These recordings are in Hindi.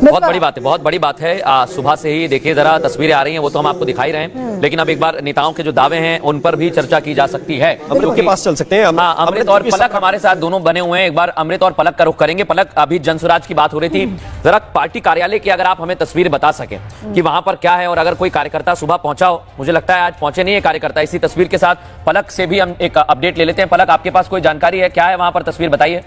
बहुत बड़ी बात है, बहुत बड़ी बात है। सुबह से ही देखिए जरा तस्वीरें आ रही हैं, वो तो हम आपको दिखाई रहे हैं, लेकिन अब एक बार नेताओं के जो दावे हैं उन पर भी चर्चा की जा सकती है। अमृत के पास चल सकते हैं। अमृत और पलक हमारे साथ दोनों बने हुए हैं। एक बार अमृत और पलक का रुख करेंगे। पलक, अभी जनसुराज की बात हो रही थी, जरा पार्टी कार्यालय की अगर आप हमें तस्वीर बता सकें कि वहां पर क्या है, और अगर कोई कार्यकर्ता सुबह पहुंचा हो, मुझे लगता है आज पहुंचे नहीं है कार्यकर्ता। इसी तस्वीर के साथ पलक से भी हम एक अपडेट ले लेते हैं। पलक, आपके पास कोई जानकारी है, क्या है वहां पर तस्वीर, बताइए।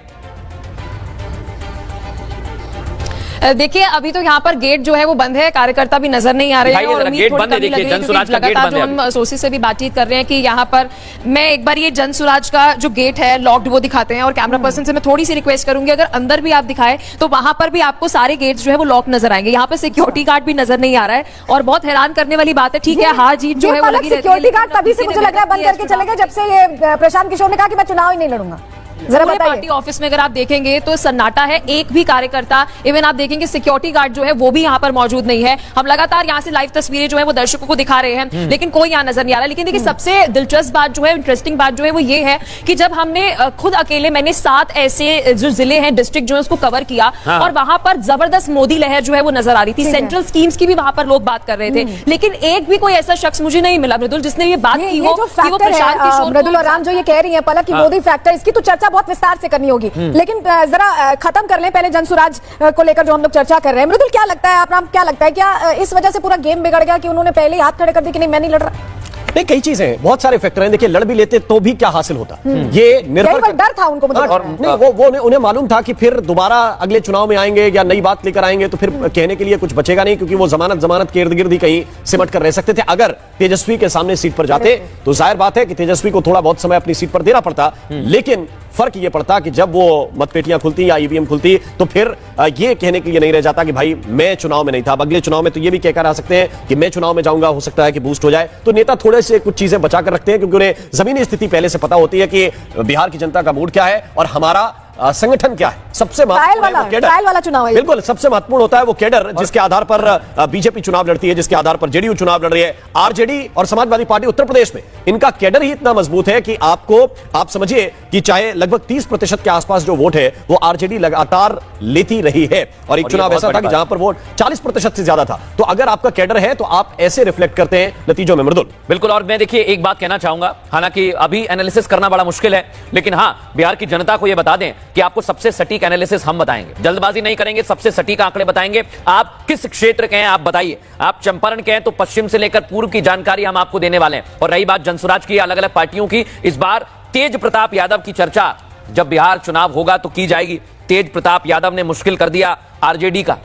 देखिए अभी तो यहाँ पर गेट जो है वो बंद है, कार्यकर्ता भी नजर नहीं आ रहे हैं और उम्मीद थोड़ी कमी लग रही है क्योंकि लगातार जो हम सोर्सेज से भी बातचीत कर रहे हैं कि यहाँ पर मैं एक बार ये जनसुराज का जो गेट है लॉक्ड वो दिखाते हैं, और कैमरा पर्सन से मैं थोड़ी सी रिक्वेस्ट करूंगी अगर अंदर भी आप दिखाएं तो वहां पर भी आपको सारे गेट्स जो है वो लॉक नजर आएंगे। यहाँ पर सिक्योरिटी गार्ड भी नजर नहीं आ रहा है और बहुत हैरान करने वाली बात है। ठीक है, हार जीत जो है वो लगी रहती है, सिक्योरिटी गार्ड तभी से मुझे लग रहा है बंद करके चले गए जब से ये प्रशांत किशोर ने कहा कि मैं चुनाव ही नहीं लड़ूंगा। जरा पार्टी ऑफिस में अगर आप देखेंगे तो सन्नाटा है, एक भी कार्यकर्ता, इवन आप देखेंगे सिक्योरिटी गार्ड जो है वो भी यहाँ पर मौजूद नहीं है। हम लगातार यहाँ से लाइव तस्वीरें जो है वो दर्शकों को दिखा रहे हैं, लेकिन कोई यहाँ नजर नहीं आ रहा। लेकिन देखिए सबसे दिलचस्प बात जो है, इंटरेस्टिंग बात जो है वो ये है कि जब हमने खुद अकेले, मैंने 7 ऐसे जो जिले हैं, डिस्ट्रिक्ट जो है उसको कवर किया और वहां पर जबरदस्त मोदी लहर जो है वो नजर आ रही थी। सेंट्रल स्कीम्स की भी वहां पर लोग बात कर रहे थे, लेकिन एक भी कोई ऐसा शख्स मुझे नहीं मिला मृदुल जिसने ये बात की हो कि वो प्रशांत किशोर। मृदुल और राम जो ये कह रही है पलक की मोदी फैक्टर, इसकी तो चर्चा बहुत विस्तार से करनी होगी, लेकिन जरा खत्म कर लें पहले जनसुराज को लेकर जो हम लोग चर्चा कर रहे हैं। मृदुल, क्या लगता है, आप क्या लगता है, क्या इस वजह से पूरा गेम बिगड़ गया कि उन्होंने पहले ही हाथ खड़े कर दिए कि नहीं मैं नहीं लड़ रहा? नहीं, कई चीजें हैं, बहुत सारे फैक्टर हैं। देखिए लड़ भी लेते तो भी क्या हासिल होता, ये निर्भर डर था उनको, और नहीं वो उन्हें मालूम था कि फिर दोबारा अगले चुनाव में आएंगे या नई बात लेकर आएंगे तो फिर कहने के लिए कुछ बचेगा नहीं, क्योंकि वो जमानत के इर्द गिर्द ही कहीं सिमट कर रह सकते थे। अगर तेजस्वी के सामने सीट पर जाते तो जाहिर बात है कि तेजस्वी को थोड़ा बहुत समय अपनी सीट पर देना पड़ता, लेकिन फर्क ये पड़ता कि जब वो मतपेटियां खुलती या ईवीएम खुलती तो फिर ये कहने के लिए नहीं रह जाता कि भाई मैं चुनाव में नहीं था। अब अगले चुनाव में तो ये भी कहकर आ सकते हैं कि मैं चुनाव में जाऊंगा, हो सकता है कि बूस्ट हो जाए। तो नेता थोड़े से कुछ चीजें बचा कर रखते हैं क्योंकि उन्हें जमीनी स्थिति पहले से पता होती है कि बिहार की जनता का मूड क्या है और हमारा संगठन क्या है। सबसे ट्रायल वाला चुनाव है, बिल्कुल सबसे महत्वपूर्ण होता है वो कैडर, जिसके आधार पर बीजेपी चुनाव लड़ती है, जिसके आधार पर जेडीयू चुनाव लड़ रही है। आरजेडी और समाजवादी पार्टी उत्तर प्रदेश में इनका कैडर ही इतना मजबूत है कि आप समझिए कि चाहे लगभग 30% के आसपास जो वोट है वो आरजेडी लगातार लेती रही है, और एक चुनाव ऐसा था कि जहां पर वोट 40% से ज्यादा था। तो अगर आपका कैडर है तो आप ऐसे रिफ्लेक्ट करते हैं नतीजों में। मृदुल, बिल्कुल, और मैं देखिए एक बात कहना चाहूंगा, हालांकि अभी एनालिसिस करना बड़ा मुश्किल है, लेकिन हाँ बिहार की जनता को यह बता दें कि आपको सबसे सटीक एनालिसिस हम बताएंगे, जल्दबाजी नहीं करेंगे, सबसे सटीक आंकड़े बताएंगे। आप किस क्षेत्र के हैं आप बताइए, आप चंपारण के हैं तो पश्चिम से लेकर पूर्व की जानकारी हम आपको देने वाले हैं। और रही बात जनसुराज की, अलग अलग पार्टियों की, इस बार तेज प्रताप यादव की चर्चा जब बिहार चुनाव होगा तो की जाएगी। तेज प्रताप यादव ने मुश्किल कर दिया आरजेडी का,